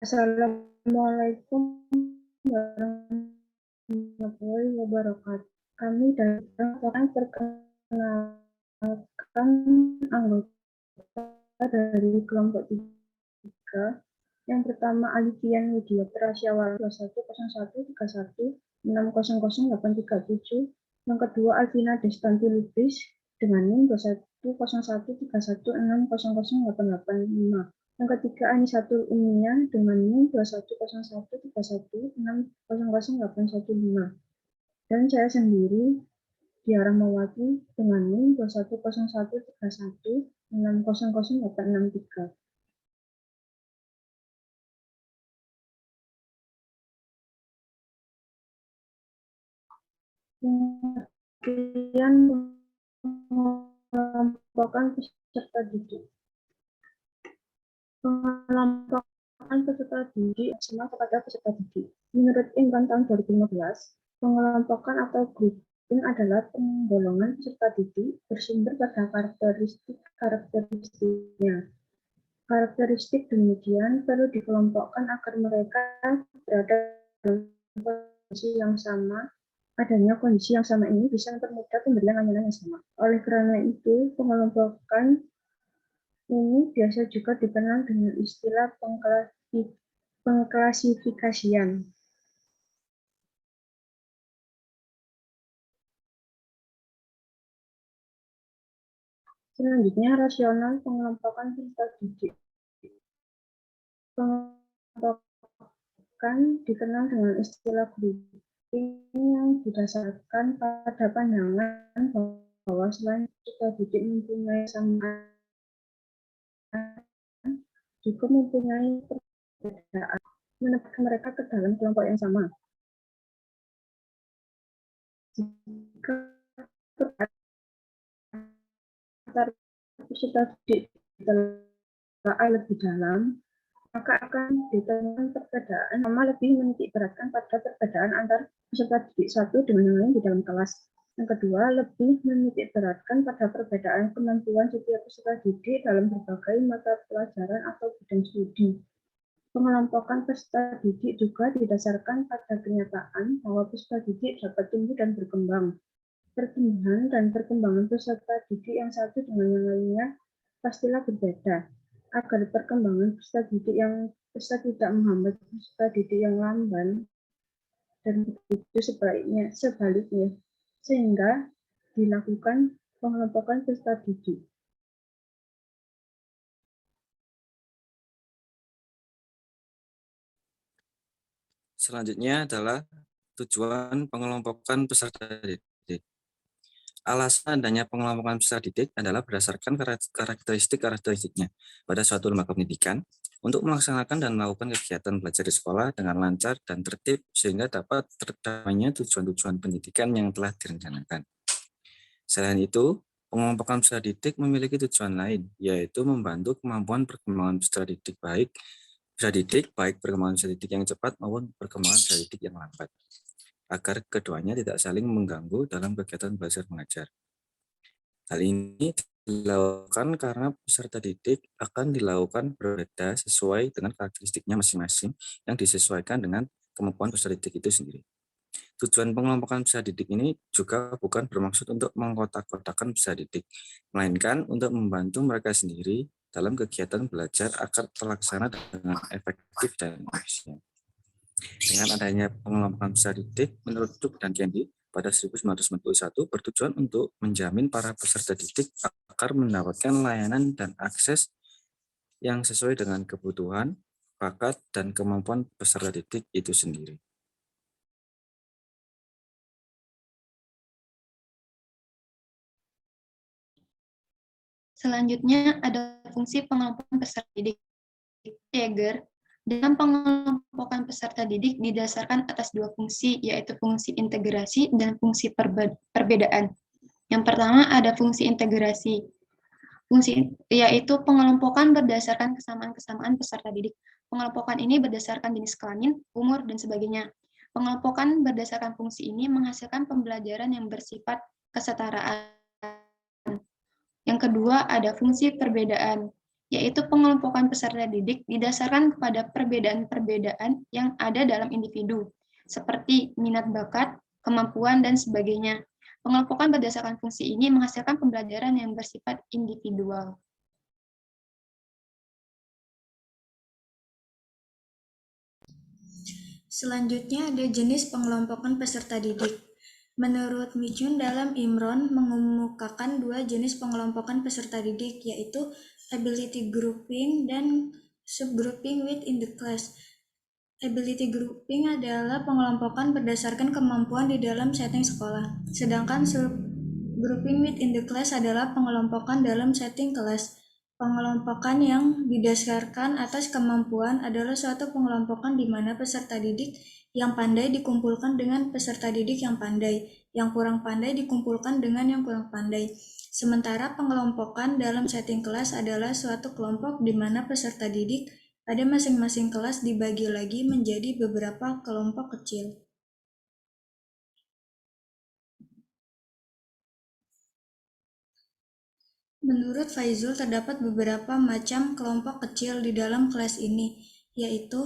Assalamualaikum warahmatullahi wabarakatuh. Kami dari akan perkenalkan anggota dari kelompok 3. Yang pertama Alifian Widya Prasyawala 210131600837. Yang kedua Alvina Destanti Lubis dengan NIM 210131600885. Yang ketiga Anisatul Umnia dengan NIM 210131600815. Dan saya sendiri Diah Rahmawati dengan NIM 210131600863. Kemudian mengelompokkan peserta didik. Pengelompokan peserta didik maksimal kepada peserta didik. Menurut Imron tahun 2015, pengelompokan atau grouping adalah penggolongan peserta didik bersumber pada karakteristiknya. Karakteristik demikian perlu dikelompokkan agar mereka berada dalam kondisi yang sama. Adanya kondisi yang sama ini bisa mempermudah pemberian layanan yang sama. Oleh karena itu, pengelompokan ini biasa juga dikenal dengan istilah pengklasifikasian. Selanjutnya, rasional pengelompokan peserta didik. Pengelompokan dikenal dengan istilah grouping yang didasarkan pada pandangan bahwa selain peserta didik mempunyai kesamaan, juga mempunyai perbedaan, menempatkan mereka ke dalam kelompok yang sama. Jika peserta didik ditelaah lebih dalam, maka akan ditemukan perbedaan sama lebih menitik beratkan pada perbedaan antar peserta didik satu dengan yang lain di dalam kelas. Yang kedua, lebih menitik beratkan pada perbedaan kemampuan setiap peserta didik dalam berbagai mata pelajaran atau bidang studi. Pengelompokan peserta didik juga didasarkan pada kenyataan bahwa peserta didik dapat tumbuh dan berkembang. Pertumbuhan dan perkembangan peserta didik yang satu dengan yang lainnya pastilah berbeda. Agar perkembangan peserta didik yang pesat tidak menghambat peserta didik yang lamban dan begitu sebaliknya, sehingga dilakukan pengelompokan peserta didik. Selanjutnya adalah tujuan pengelompokan peserta didik. Alasan adanya pengelompokan peserta didik adalah berdasarkan karakteristiknya pada suatu lembaga pendidikan untuk melaksanakan dan melakukan kegiatan belajar di sekolah dengan lancar dan tertib sehingga dapat tercapainya tujuan-tujuan pendidikan yang telah direncanakan. Selain itu, pengelompokan peserta didik memiliki tujuan lain, yaitu membantu kemampuan perkembangan peserta didik baik perkembangan peserta didik yang cepat maupun perkembangan peserta didik yang lambat, agar keduanya tidak saling mengganggu dalam kegiatan belajar mengajar. Hal ini dilakukan karena peserta didik akan dilakukan berbeda sesuai dengan karakteristiknya masing-masing yang disesuaikan dengan kemampuan peserta didik itu sendiri. Tujuan pengelompokan peserta didik ini juga bukan bermaksud untuk mengkotak-kotakan peserta didik, melainkan untuk membantu mereka sendiri dalam kegiatan belajar agar terlaksana dengan efektif dan efisien. Dengan adanya pengelompokan peserta didik, menurut Duk dan Kendi, pada 1991 bertujuan untuk menjamin para peserta didik agar mendapatkan layanan dan akses yang sesuai dengan kebutuhan, bakat, dan kemampuan peserta didik itu sendiri. Selanjutnya ada fungsi pengelompokan peserta didik. Jaeger, dalam pengelompokan peserta didik didasarkan atas dua fungsi, yaitu fungsi integrasi dan fungsi perbedaan. Yang pertama ada fungsi integrasi. Fungsi yaitu pengelompokan berdasarkan kesamaan-kesamaan peserta didik. Pengelompokan ini berdasarkan jenis kelamin, umur, dan sebagainya. Pengelompokan berdasarkan fungsi ini menghasilkan pembelajaran yang bersifat kesetaraan. Yang kedua ada fungsi perbedaan, yaitu pengelompokan peserta didik didasarkan kepada perbedaan-perbedaan yang ada dalam individu, seperti minat bakat, kemampuan, dan sebagainya. Pengelompokan berdasarkan fungsi ini menghasilkan pembelajaran yang bersifat individual. Selanjutnya ada jenis pengelompokan peserta didik. Menurut Michun dalam Imron mengemukakan dua jenis pengelompokan peserta didik, yaitu ability grouping dan subgrouping within the class. Ability grouping adalah pengelompokan berdasarkan kemampuan di dalam setting sekolah, sedangkan subgrouping within the class adalah pengelompokan dalam setting kelas. Pengelompokan yang didasarkan atas kemampuan adalah suatu pengelompokan di mana peserta didik yang pandai dikumpulkan dengan peserta didik yang pandai, yang kurang pandai dikumpulkan dengan yang kurang pandai. Sementara pengelompokan dalam setting kelas adalah suatu kelompok di mana peserta didik pada masing-masing kelas dibagi lagi menjadi beberapa kelompok kecil. Menurut Faizul, terdapat beberapa macam kelompok kecil di dalam kelas ini, yaitu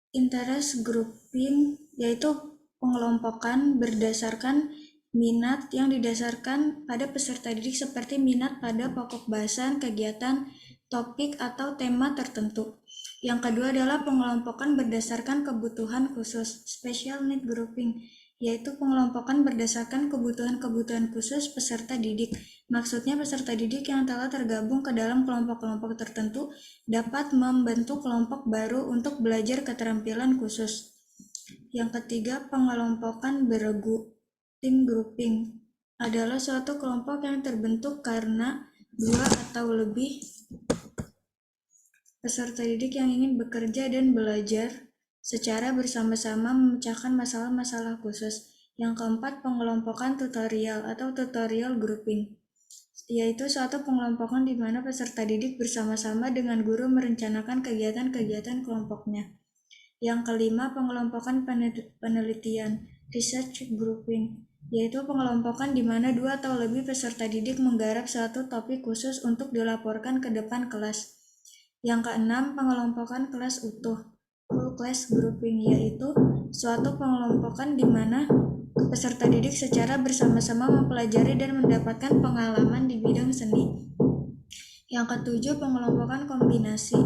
interest grouping, yaitu pengelompokan berdasarkan minat yang didasarkan pada peserta didik seperti minat pada pokok bahasan, kegiatan, topik, atau tema tertentu. Yang kedua adalah pengelompokan berdasarkan kebutuhan khusus, special need grouping, yaitu pengelompokan berdasarkan kebutuhan-kebutuhan khusus peserta didik. Maksudnya peserta didik yang telah tergabung ke dalam kelompok-kelompok tertentu dapat membentuk kelompok baru untuk belajar keterampilan khusus. Yang ketiga, pengelompokan beregu, team grouping, adalah suatu kelompok yang terbentuk karena dua atau lebih peserta didik yang ingin bekerja dan belajar secara bersama-sama memecahkan masalah-masalah khusus. Yang keempat, pengelompokan tutorial atau tutorial grouping, yaitu suatu pengelompokan di mana peserta didik bersama-sama dengan guru merencanakan kegiatan-kegiatan kelompoknya. Yang kelima, pengelompokan penelitian, research grouping, yaitu pengelompokan di mana dua atau lebih peserta didik menggarap suatu topik khusus untuk dilaporkan ke depan kelas. Yang keenam, pengelompokan kelas utuh, full class grouping, yaitu suatu pengelompokan di mana peserta didik secara bersama-sama mempelajari dan mendapatkan pengalaman di bidang seni. Yang ketujuh, pengelompokan kombinasi,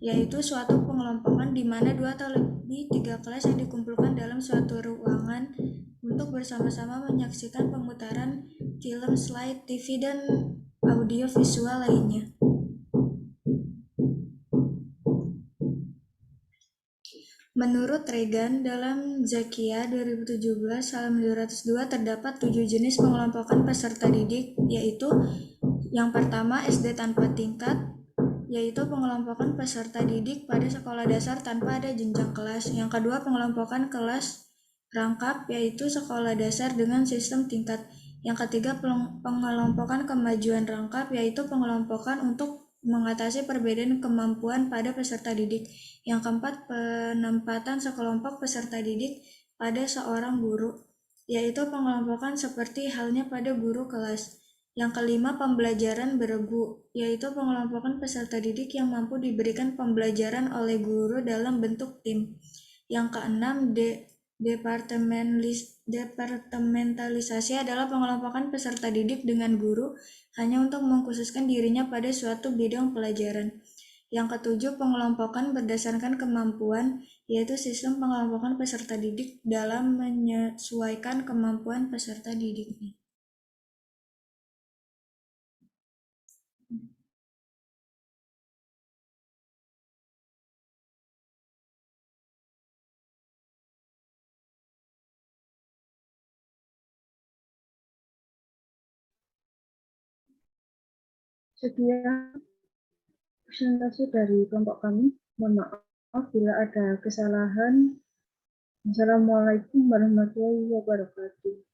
yaitu suatu pengelompokan di mana dua atau lebih tiga kelas yang dikumpulkan dalam suatu ruangan untuk bersama-sama menyaksikan pemutaran film, slide, TV, dan audio visual lainnya. Menurut Regan dalam Zakia 2017 halaman 202 terdapat 7 jenis pengelompokan peserta didik, yaitu yang pertama SD tanpa tingkat, yaitu pengelompokan peserta didik pada sekolah dasar tanpa ada jenjang kelas. Yang kedua, pengelompokan kelas rangkap, yaitu sekolah dasar dengan sistem tingkat. Yang ketiga, pengelompokan kemajuan rangkap, yaitu pengelompokan untuk mengatasi perbedaan kemampuan pada peserta didik. Yang keempat, penempatan sekelompok peserta didik pada seorang guru, yaitu pengelompokan seperti halnya pada guru kelas. Yang kelima, pembelajaran beregu, yaitu pengelompokan peserta didik yang mampu diberikan pembelajaran oleh guru dalam bentuk tim. Yang keenam, departementalisasi adalah pengelompokan peserta didik dengan guru hanya untuk mengkhususkan dirinya pada suatu bidang pelajaran. Yang ketujuh, pengelompokan berdasarkan kemampuan, yaitu sistem pengelompokan peserta didik dalam menyesuaikan kemampuan peserta didiknya. Sekian presentasi dari kelompok kami. Mohon maaf bila ada kesalahan. Assalamualaikum warahmatullahi wabarakatuh.